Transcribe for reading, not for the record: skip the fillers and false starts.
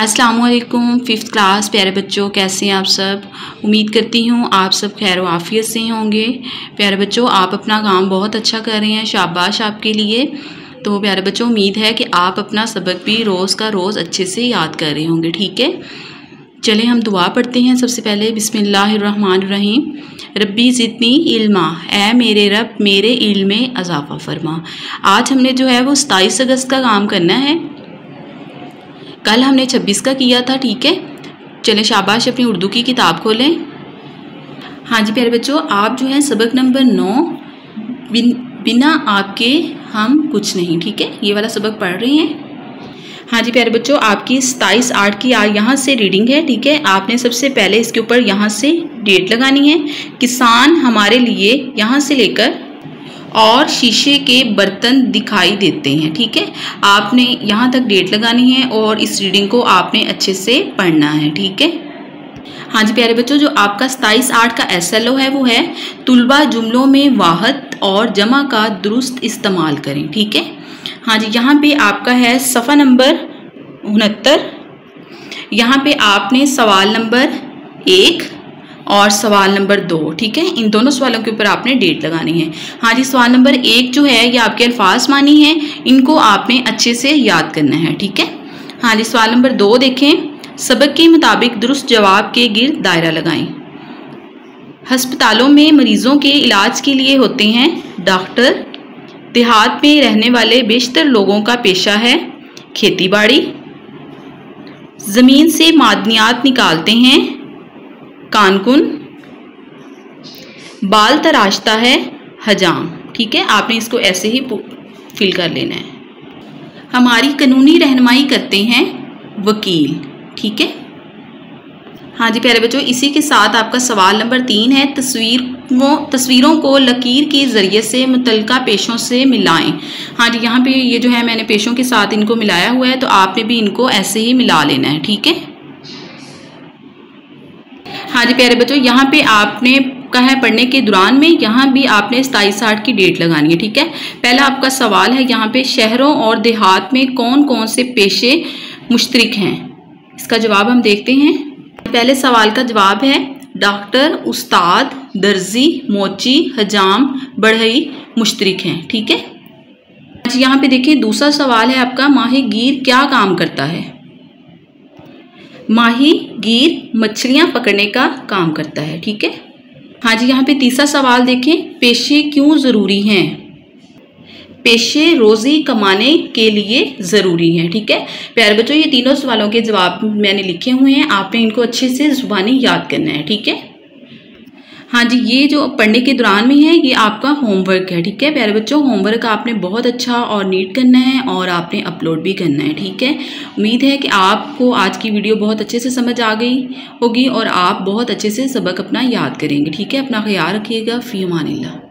अस्सलामुअलैकुम fifth class प्यारे बच्चों, कैसे हैं आप सब। उम्मीद करती हूँ आप सब खैर व आफियत से होंगे। प्यारे बच्चों, आप अपना काम बहुत अच्छा कर रहे हैं, शाबाश आपके लिए। तो प्यारे बच्चों, उम्मीद है कि आप अपना सबक भी रोज़ का रोज़ अच्छे से याद कर रहे होंगे। ठीक है, चलें हम दुआ पढ़ते हैं। सबसे पहले बिस्मिल्लाहिर्रहमानिर्रहीम। रब्बी ज़िदनी इल्मा, ऐ मेरे रब मेरे इल्म में इजाफ़ा फरमा। आज हमने जो है वो 27 अगस्त का काम करना है। कल हमने 26 का किया था। ठीक है, चलें शाबाश अपनी उर्दू की किताब खोलें। हाँ जी प्यारे बच्चों, आप जो है सबक नंबर 9 बिना आपके हम कुछ नहीं, ठीक है, ये वाला सबक पढ़ रहे हैं। हाँ जी प्यारे बच्चों, आपकी 27/8 की यहाँ से रीडिंग है। ठीक है, आपने सबसे पहले इसके ऊपर यहाँ से डेट लगानी है। किसान हमारे लिए यहाँ से लेकर और शीशे के बर्तन दिखाई देते हैं। ठीक है, आपने यहाँ तक डेट लगानी है और इस रीडिंग को आपने अच्छे से पढ़ना है। ठीक है, हाँ जी प्यारे बच्चों, जो आपका 27/8 का SLO है वो है तुलबा जुमलों में वाहद और जमा का दुरुस्त इस्तेमाल करें। ठीक है, हाँ जी, यहाँ पे आपका है सफ़ा नंबर 69। यहाँ पे आपने सवाल नंबर 1 और सवाल नंबर 2, ठीक है, इन दोनों सवालों के ऊपर आपने डेट लगानी है। हाँ जी, सवाल नंबर 1 जो है ये आपके अल्फाज मानी है, इनको आपने अच्छे से याद करना है। ठीक है, हाँ जी, सवाल नंबर 2 देखें। सबक के मुताबिक दुरुस्त जवाब के गिर्द दायरा लगाएं। अस्पतालों में मरीजों के इलाज के लिए होते हैं डॉक्टर। देहात में रहने वाले बेशतर लोगों का पेशा है खेती बाड़ी। ज़मीन से मादनियात निकालते हैं कानकुन। बाल तराशता है हजाम। ठीक है, आपने इसको ऐसे ही फिल कर लेना है। हमारी कानूनी रहनुमाई करते हैं वकील। ठीक है, हाँ जी प्यारे बच्चों, इसी के साथ आपका सवाल नंबर 3 है तस्वीरों को लकीर के ज़रिए से मुतल्लिका पेशों से मिलाएं। हाँ जी, यहाँ पे ये जो है मैंने पेशों के साथ इनको मिलाया हुआ है, तो आपने भी इनको ऐसे ही मिला लेना है। ठीक है, हाँ जी प्यारे बच्चों, यहाँ पे आपने कहा है पढ़ने के दौरान में यहाँ भी आपने 27/8 की डेट लगानी है। ठीक है, पहला आपका सवाल है यहाँ पे शहरों और देहात में कौन कौन से पेशे मुश्तरक हैं। इसका जवाब हम देखते हैं। पहले सवाल का जवाब है डॉक्टर, उस्ताद, दर्जी, मोची, हजाम, बढ़ई मुश्तरक हैं। ठीक है, अच्छा यहाँ पे देखिए दूसरा सवाल है आपका माहीगीर क्या काम करता है। माहीगीर मछलियाँ पकड़ने का काम करता है। ठीक है, हाँ जी, यहाँ पे तीसरा सवाल देखें पेशे क्यों ज़रूरी हैं। पेशे रोज़ी कमाने के लिए ज़रूरी हैं। ठीक है प्यारे बच्चों, ये तीनों सवालों के जवाब मैंने लिखे हुए हैं, आपने इनको अच्छे से ज़ुबानी याद करना है। ठीक है, हाँ जी, ये जो पढ़ने के दौरान में है ये आपका होमवर्क है। ठीक है प्यारे बच्चों, होमवर्क आपने बहुत अच्छा और नीट करना है और आपने अपलोड भी करना है। ठीक है, उम्मीद है कि आपको आज की वीडियो बहुत अच्छे से समझ आ गई होगी और आप बहुत अच्छे से सबक अपना याद करेंगे। ठीक है, अपना ख्याल रखिएगा। फ़ी अमानिल्लाह।